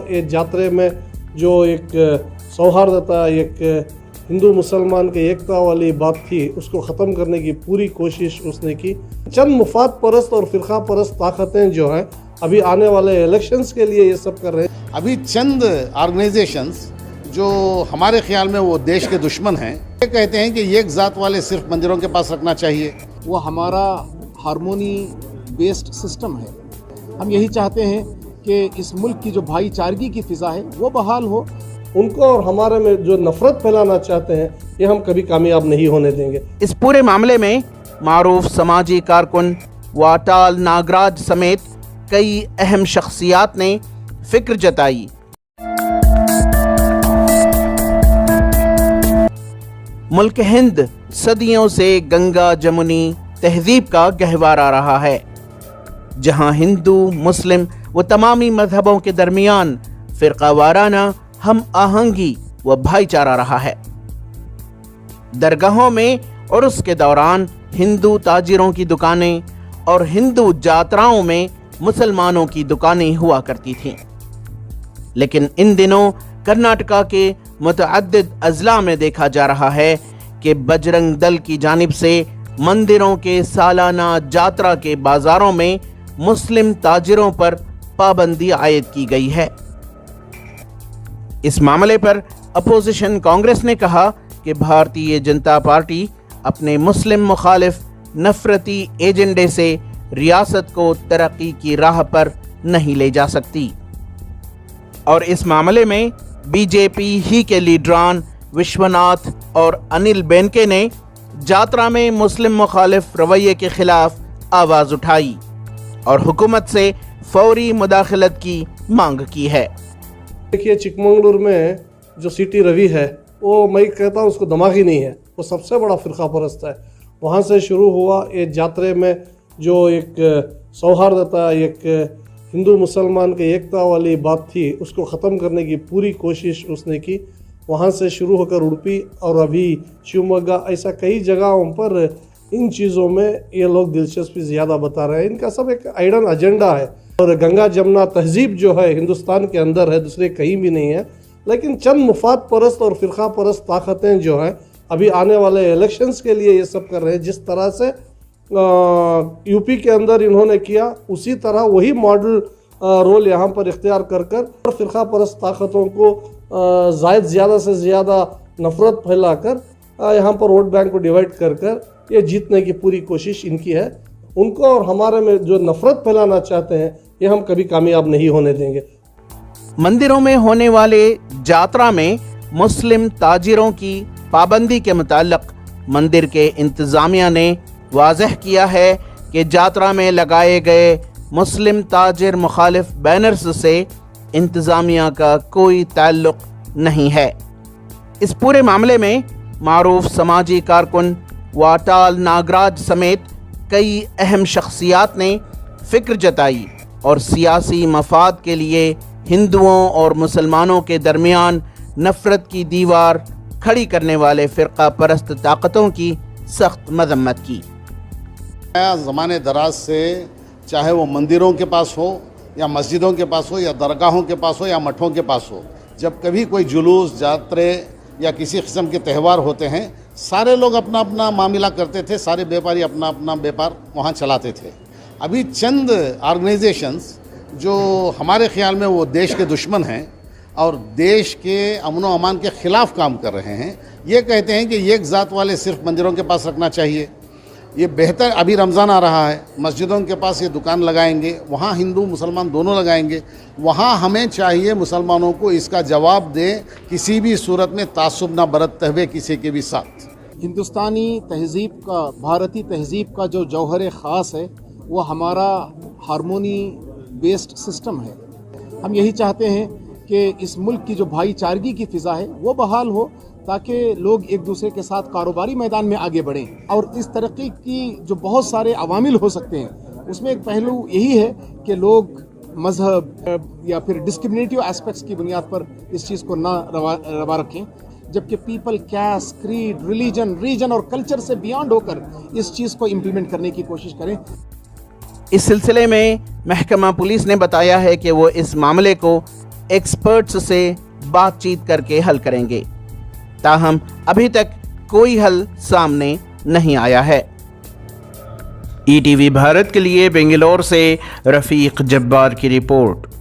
ये यात्रा में जो एक सौहार्दता, एक हिंदू मुसलमान की एकता वाली बात थी, उसको ख़त्म करने की पूरी कोशिश उसने की। चंद मुफाद परस्त और फ़िरका परस्त ताकतें जो हैं अभी आने वाले इलेक्शंस के लिए ये सब कर रहे हैं। अभी चंद ऑर्गेनाइजेशंस जो हमारे ख्याल में वो देश के दुश्मन हैं, ये कहते हैं कि एक ज़ात वाले सिर्फ मंदिरों के पास रखना चाहिए। वो हमारा हार्मोनी बेस्ड सिस्टम है। हम यही चाहते हैं कि इस मुल्क की जो भाईचारगी की फ़िज़ा है वो बहाल हो। उनको और हमारे में जो नफरत फैलाना चाहते हैं, ये हम कभी कामयाब नहीं होने देंगे। इस पूरे मामले में मारूफ समाजी कारकुन वाटाल नागराज समेत कई अहम शख्सियात ने फिक्र जताई। मुल्क हिंद सदियों से गंगा जमुनी तहजीब का गहवारा रहा है, जहां हिंदू मुस्लिम व तमामी मजहबों के दरमियान फ़िरका वाराना हम आहंगी व भाईचारा रहा है। दरगाहों में और उसके दौरान हिंदू ताजिरों की दुकानें और हिंदू जात्राओं में मुसलमानों की दुकानें हुआ करती थीं। लेकिन इन दिनों कर्नाटका के मुतअद्दिद अजला में देखा जा रहा है कि बजरंग दल की जानिब से मंदिरों के सालाना जात्रा के बाजारों में मुस्लिम ताजिरों पर पाबंदी आयद की गई है। इस मामले पर अपोजिशन कांग्रेस ने कहा कि भारतीय जनता पार्टी अपने मुस्लिम मुखालिफ नफरती एजेंडे से रियासत को तरक्की की राह पर नहीं ले जा सकती, और इस मामले में बीजेपी ही के लीडरान विश्वनाथ और अनिल बेनके ने जात्रा में मुस्लिम मुखालिफ रवैये के खिलाफ आवाज़ उठाई और हुकूमत से फौरी मुदाखलत की मांग की है। देखिए, चिकमंगलुरु में जो सिटी रवि है, वो मैं कहता हूँ उसको दिमाग ही नहीं है, वो सबसे बड़ा फ़िरका परस्त है। वहाँ से शुरू हुआ ये यात्रा में जो एक सौहार्दता, एक हिंदू मुसलमान की एकता वाली बात थी, उसको ख़त्म करने की पूरी कोशिश उसने की। वहाँ से शुरू होकर उडुपी और अभी शिवमोगा, ऐसा कई जगहों पर इन चीज़ों में ये लोग दिलचस्पी ज़्यादा बता रहे हैं। इनका सब एक आइडन एजेंडा है। और गंगा जमुना तहजीब जो है हिंदुस्तान के अंदर है, दूसरे कहीं भी नहीं है। लेकिन चंद मुफाद परस्त और फ़िरका परस्त ताकतें जो हैं अभी आने वाले इलेक्शंस के लिए ये सब कर रहे हैं। जिस तरह से यूपी के अंदर इन्होंने किया, उसी तरह वही मॉडल रोल यहाँ पर इख्तियार कर कर फ़िरका परस्त ताकतों को ज़्यादा से ज़्यादा नफरत फैलाकर यहाँ पर वोट बैंक को डिवाइड कर कर ये जीतने की पूरी कोशिश इनकी है। उनको और हमारे में जो नफरत फैलाना चाहते हैं, ये हम कभी कामयाब नहीं होने देंगे। मंदिरों में होने वाले जात्रा में मुस्लिम ताजिरों की पाबंदी के मुताल्लिक मंदिर के इंतज़ामिया ने वाज़ह किया है कि जात्रा में लगाए गए मुस्लिम ताजिर मुखालिफ बैनर्स से इंतज़ामिया का कोई ताल्लुक़ नहीं है। इस पूरे मामले में मारूफ समाजी कारकुन वाटाल नागराज समेत कई अहम शख्सियात ने फिक्र जताई और सियासी मफाद के लिए हिंदुओं और मुसलमानों के दरमियान नफरत की दीवार खड़ी करने वाले फ़िरका परस्त ताकतों की सख्त मजम्मत की। ज़माने दराज से, चाहे वो मंदिरों के पास हो या मस्जिदों के पास हो या दरगाहों के पास हो या मठों के पास हो, जब कभी कोई जुलूस, जात्रे या किसी किस्म के त्यौहार होते हैं, सारे लोग अपना अपना मामला करते थे, सारे व्यापारी अपना अपना व्यापार वहाँ चलाते थे। अभी चंद ऑर्गेनाइजेशंस जो हमारे ख्याल में वो देश के दुश्मन हैं और देश के अमन व अमान के ख़िलाफ़ काम कर रहे हैं, ये कहते हैं कि एक ज़ात वाले सिर्फ मंदिरों के पास रखना चाहिए। ये बेहतर, अभी रमज़ान आ रहा है, मस्जिदों के पास ये दुकान लगाएंगे, वहाँ हिंदू मुसलमान दोनों लगाएंगे। वहाँ हमें चाहिए मुसलमानों को इसका जवाब दें, किसी भी सूरत में तासुब ना बरतते हुए किसी के भी साथ। हिंदुस्तानी तहजीब का, भारतीय तहजीब का जो जौहर ख़ास है, वो हमारा हार्मोनी बेस्ड सिस्टम है। हम यही चाहते हैं कि इस मुल्क की जो भाईचारगी की फ़िज़ा है वो बहाल हो, ताकि लोग एक दूसरे के साथ कारोबारी मैदान में आगे बढ़ें। और इस तरक्की की जो बहुत सारे अवामिल हो सकते हैं, उसमें एक पहलू यही है कि लोग मज़हब या फिर डिस्क्रिमिनेटिव एस्पेक्ट्स की बुनियाद पर इस चीज़ को ना रवा रखें, जबकि people, caste, creed, religion, region और कल्चर से बियॉन्ड होकर इस चीज़ को इम्प्लीमेंट करने की कोशिश करें। इस सिलसिले में महकमा पुलिस ने बताया है कि वो इस मामले को एक्सपर्ट्स से बातचीत करके हल करेंगे। ताहम अभी तक कोई हल सामने नहीं आया है। ETV भारत के लिए बेंगलोर से रफीक जब्बार की रिपोर्ट।